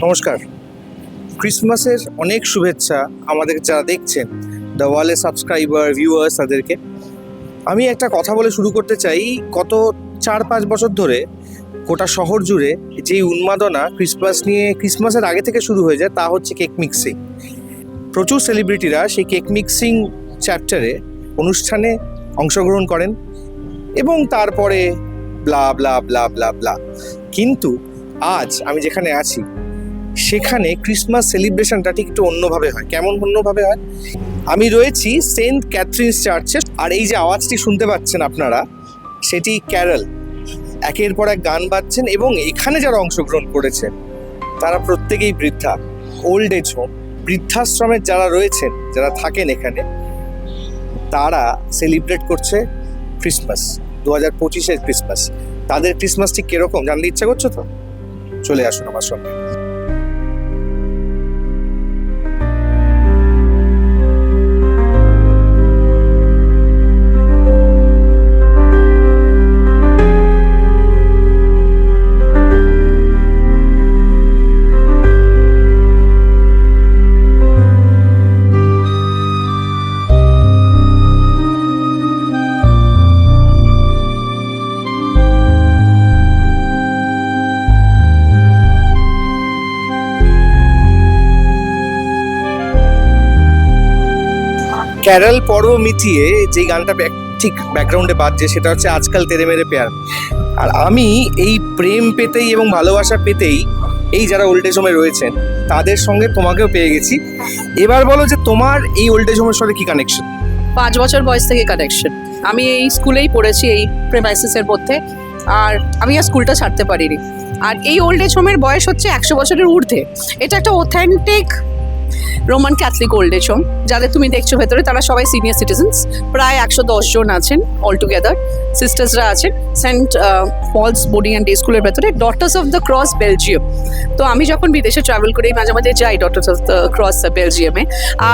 নমস্কার। ক্রিসমাসের অনেক শুভেচ্ছা আমাদের যারা দেখছেন, দ্য ওয়ালে সাবস্ক্রাইবার ভিউয়ার্স তাদেরকে। আমি একটা কথা বলে শুরু করতে চাই। গত 4-5 বছর ধরে গোটা শহর জুড়ে যেই উন্মাদনা ক্রিসমাস নিয়ে ক্রিসমাসের আগে থেকে শুরু হয়ে যায় তা হচ্ছে কেক মিক্সিং। প্রচুর সেলিব্রিটিরা সেই কেক মিক্সিং চ্যাপ্টারে অনুষ্ঠানে অংশগ্রহণ করেন এবং তারপরে ব্লা ব্লা ব্লা ব্লা ব্লা। কিন্তু আজ আমি যেখানে আছি সেখানে ক্রিসমাস সেলিব্রেশনটা ঠিক একটু অন্যভাবে হয়। কেমন অন্যভাবে হয়? আমি রয়েছি সেন্ট ক্যাথরিনস চার্চে, আর এই যে আওয়াজটি শুনতে পাচ্ছেন আপনারা, সেটি ক্যারল। একের পর এক গান বাজছেন এবং এখানে যারা অংশগ্রহণ করেছেন তারা প্রত্যেকেই বৃদ্ধা, ওল্ড এজ হোম, বৃদ্ধাশ্রমের যারা রয়েছেন, যারা থাকেন এখানে, তারা সেলিব্রেট করছে ক্রিসমাস, 2025-এর ক্রিসমাস। তাদের ক্রিসমাস ঠিক কিরকম জানতে ইচ্ছা করছো তো? চলে আসুন আমার সঙ্গে। ক্যারল পর্ব মিটিয়ে যে গানটা ঠিক ব্যাকগ্রাউন্ডে বাজছে সেটা হচ্ছে আজকাল তেরে মেরে প্যার। আর আমি এই প্রেম পেতেই এবং ভালোবাসা পেতেই এই যারা ওল্ড এজ হোমে রয়েছেন তাদের সঙ্গে তোমাকেও পেয়ে গেছি। এবার বলো যে তোমার এই ওল্ড এজ হোমের সাথে কি কানেকশন? 5 বছর বয়স থেকে কানেকশন। আমি এই স্কুলেই পড়েছি, এই প্রেমাইসিসের মধ্যে, আর আমি আর স্কুলটা ছাড়তে পারিনি। আর এই ওল্ড এজ হোমের বয়স হচ্ছে 100 বছরের ঊর্ধ্বে। এটা একটা authentic Roman Catholic old age home. যাদের তুমি দেখছো ভেতরে তারা সবাই সিনিয়র সিটিজেন্স, প্রায় 110 জন আছেন অল টুগেদার। সিস্টার্সরা আছেন Saint Paul's boarding and day স্কুলের ভেতরে, daughters of the cross Belgium. তো আমি যখন বিদেশে ট্রাভেল করি মাঝে মাঝে যাই ডটার্স অফ দ্য ক্রস বেলজিয়ামে।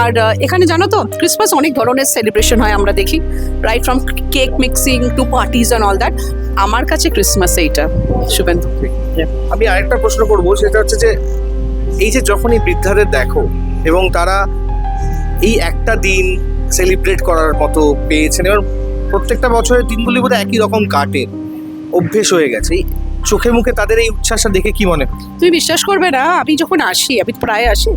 আর এখানে জানো তো ক্রিসমাস অনেক ধরনের সেলিব্রেশন হয়, আমরা দেখি, right from cake mixing to parties and all that. আমার কাছে ক্রিসমাস এইটা। শুভেন্দু, আমি আরেকটা প্রশ্ন করবো, সেটা হচ্ছে যে এই যে যখন এই বৃদ্ধাদের দেখো এবং তারা এই একটা দিন সেলিব্রেট করার মতো পেয়েছেন, এবং প্রত্যেকটা বছরের দিনগুলি বোধহয় একই রকম কাটে, অভ্যেস হয়ে গেছে, চোখে মুখে তাদের এই উচ্ছ্বাসটা দেখে কি মনে হয়? তুমি বিশ্বাস করবে না, আমি যখন আসি, আমি প্রায় আসি,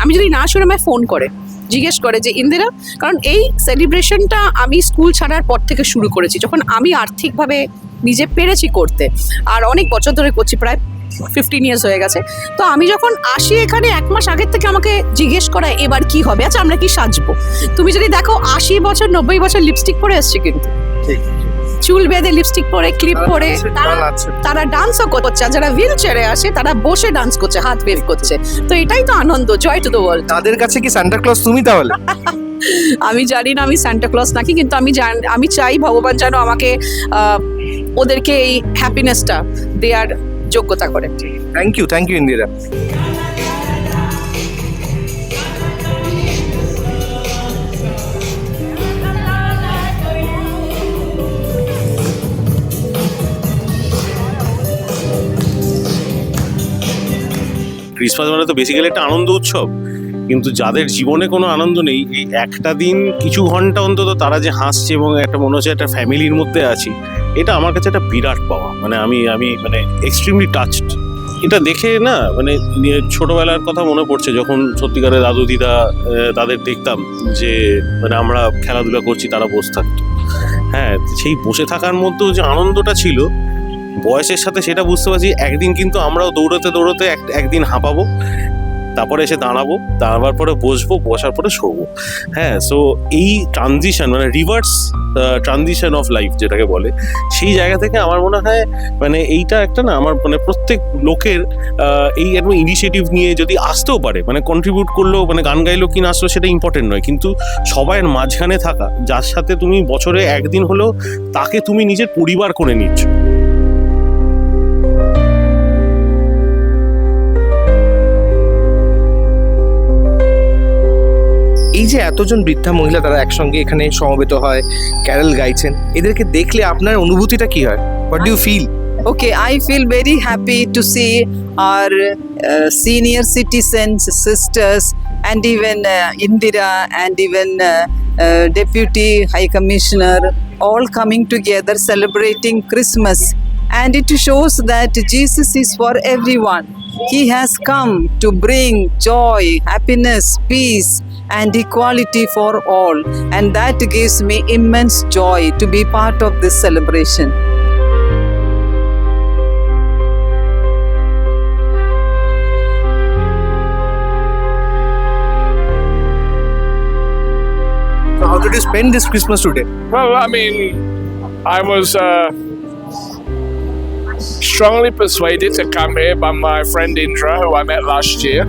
আমি যদি না শুনে আমায় ফোন করে জিজ্ঞেস করে যে ইন্দিরা, কারণ এই সেলিব্রেশনটা আমি স্কুল ছাড়ার পর থেকে শুরু করেছি, যখন আমি আর্থিকভাবে নিজে পেরেছি করতে, আর অনেক বছর ধরে করছি, প্রায় 15 ইয়ার্স হয়ে গেছে। তো আমি যখন আসি এখানে 1 মাস আগের থেকে আমাকে জিজ্ঞেস করা এবার কি হবে, আচ্ছা আমরা কি সাজবো। তুমি যদি দেখো 80 বছর 90 বছর লিপস্টিক পরে এসছে, কিন্তু চুল বেঁধে লিপস্টিক পরে ক্লিপ পরে তারা ডান্সও করছে। আর যারা হুইল চেয়ারে আসে তারা বসে ডান্স করছে, হাত ওয়েভ করছে। তো এটাই তো আনন্দ, জয় টু দ্য ওয়ার্ল্ড। তাদের কাছে কি সান্টা ক্লজ তুমি তাহলে? আমি জানি না আমি সান্টা ক্লজ নাকি, কিন্তু আমি চাই ভগবান যেন আমাকে ওদেরকে এই হ্যাপিনেসটা দেওয়ার যোগ্যতা করে। Thank you Indira. ক্রিসমাস মানে তো বেসিক্যালি একটা আনন্দ উৎসব, কিন্তু যাদের জীবনে কোনো আনন্দ নেই, এই একটা দিন কিছু ঘন্টা অন্তত তারা যে হাসছে এবং একটা মনে হচ্ছে একটা ফ্যামিলির মধ্যে আছি, এটা আমার কাছে একটা বিরাট পাওয়া। মানে আমি মানে এক্সট্রিমলি টাচড এটা দেখে। না মানে ছোটবেলার কথা মনে পড়ছে, যখন সত্যিকারের দাদু দিদা তাদের দেখতাম যে মানে আমরা খেলাধুলা করছি, তারা বসে থাকতো। হ্যাঁ, সেই বসে থাকার মধ্যেও যে আনন্দটা ছিল বয়সের সাথে, সেটা বুঝতে পারছি। একদিন কিন্তু আমরাও দৌড়তে দৌড়তে একদিন হাঁপাবো, তারপরে এসে দাঁড়াবার পরে বসবো, বসার পরে শোবো। হ্যাঁ, সো এই ট্রানজিশন মানে রিভার্স ট্রানজিশন অফ লাইফ যেটাকে বলে, সেই জায়গা থেকে আমার মনে হয় মানে এইটা একটা না, আমার মানে প্রত্যেক লোকের এই একদম ইনিশিয়েটিভ নিয়ে যদি আসতেও পারে, মানে কন্ট্রিবিউট করলেও, মানে গান গাইলো কি না আসলো সেটা ইম্পর্টেন্ট নয়, কিন্তু সবাইয়ের মাঝখানে থাকা, যার সাথে তুমি বছরে একদিন হলেও তাকে তুমি নিজের পরিবার করে নিচ্ছ। এই যে এতজন বৃদ্ধা মহিলা তারা একসঙ্গে এখানে সমবেত হয়, ক্যারল গাইছেন, এদেরকে দেখলে আপনার অনুভূতিটা কি হয়? What do you feel? Okay, I feel very happy to see our senior citizens, sisters, and even Indira and even Deputy High Commissioner all coming together celebrating Christmas. And it shows that Jesus is for everyone. He has come to bring joy, happiness, peace, and equality for all. And that gives me immense joy to be part of this celebration. So how did you spend this Christmas today? Well, I mean, I was strongly persuaded to come here by my friend Indra, who I met last year.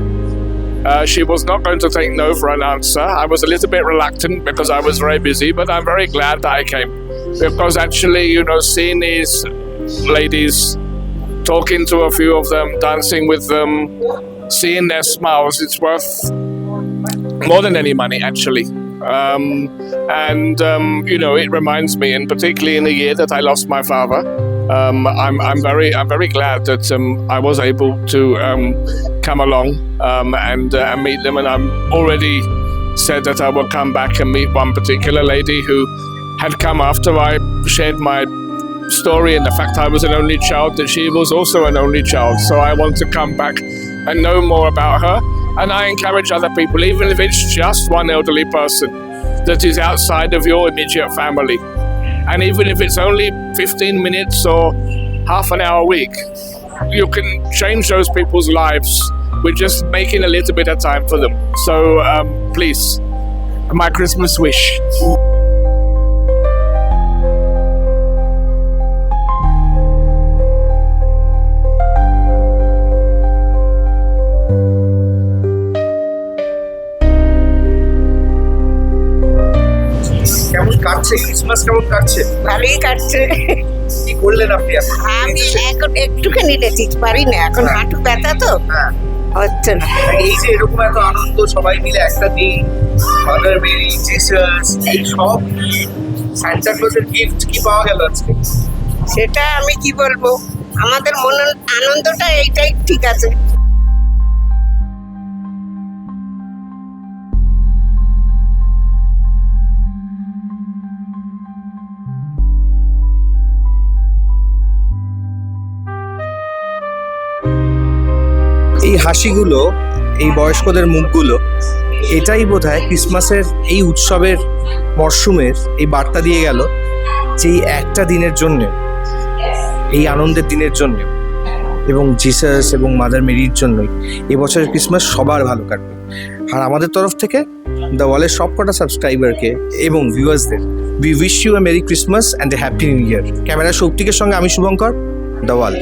She was not going to take no for an answer. I was a little bit reluctant because I was very busy, but I'm very glad that I came. Because actually, you know, seeing these ladies, talking to a few of them, dancing with them, seeing their smiles, it's worth more than any money, actually. You know, it reminds me, and particularly in the year that I lost my father, I'm very glad that I was able to come along and meet them, and I'm already said that I will come back and meet one particular lady who had come after I shared my story and the fact I was an only child, that she was also an only child. So I want to come back and know more about her. And I encourage other people, even if it's just one elderly person that is outside of your immediate family. And even if it's only 15 minutes or half an hour a week, you can change those people's lives with just making a little bit of time for them. So please, my Christmas wish. কেমন কাটছে Christmas, কেমন কাটছে? ভালোই কাটছে। কি করলেন আপনি এখন? আমি এখন একটুখানি লেচিতে পারি না, এখন হাঁটু ব্যথা তো হ্যাঁ, হচ্ছে না। এই যে এরকম এত আনন্দ, সবাই মিলে একটা দিন, মাদার মেরি, জিসাস, এই সব সান্টা ক্লজের গিফট কি পাওয়া গেল আজকে? সেটা আমি কি বলবো, আমাদের মনের আনন্দটা এইটাই ঠিক আছে। এই হাসিগুলো, এই বয়স্কদের মুখগুলো, এটাই বোধহয় ক্রিসমাসের এই উৎসবের মরশুমের এই বার্তা দিয়ে গেল যে এই একটা দিনের জন্য, এই আনন্দের দিনের জন্য এবং জিসাস এবং মাদার মেরির জন্যই এবছরের ক্রিসমাস সবার ভালো কাটবে। আর আমাদের তরফ থেকে দ্য ওয়ালের সবকটা সাবস্ক্রাইবারকে এবং ভিউয়ার্সদের we wish you a merry Christmas and a happy new year. Camera শক্তিকের সঙ্গে আমি শুভঙ্কর, দ্য ওয়াল।